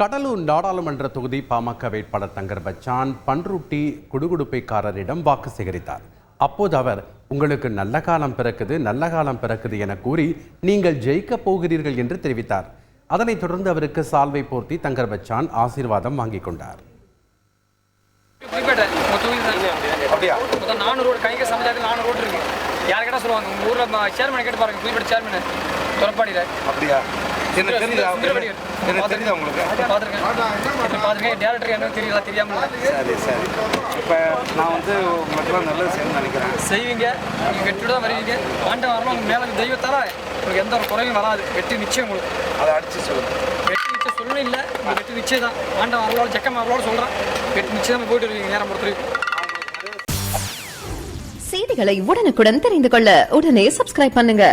கடலூர் நாடாளுமன்ற தொகுதி பாமக வேட்பாளர் தங்கர் பச்சான் பன்ருட்டி குடுகுடுப்பைக்காரரிடம் வாக்கு சேகரித்தார். அப்போது அவர், உங்களுக்கு நல்ல காலம் பிறக்குது என கூறி நீங்கள் ஜெயிக்க போகிறீர்கள் என்று தெரிவித்தார். அதனைத் தொடர்ந்து அவருக்கு சால்வை போர்த்தி தங்கர் பச்சான் ஆசீர்வாதம் வாங்கிக் கொண்டார். இப்போ நான் வந்து உங்களுக்குலாம் நல்லது செய்யணும்னு நினைக்கிறேன். செய்வீங்க, நீங்கள் வெற்றி தான் வருவீங்க. ஆண்ட வரலாம், உங்கள் மேலே தெய்வத்தால் உங்களுக்கு எந்த ஒரு குறையும் வராது. வெற்றி நிச்சயம் உங்களுக்கு. அதை அடித்து சொல்லுங்கள். வெற்றி நிச்சயம் சொல்லணும் இல்லை, உங்கள் வெற்றி நிச்சயம் தான். ஆண்ட வரலோட ஜக்கம் வரலோட சொல்கிறேன், வெற்றி நிச்சயம் போயிட்டு வருவீங்க நேரம் பொறுத்து. செய்திகளை உடனுக்குடன் தெரிந்து கொள்ள உடனே சப்ஸ்கிரைப் பண்ணுங்க.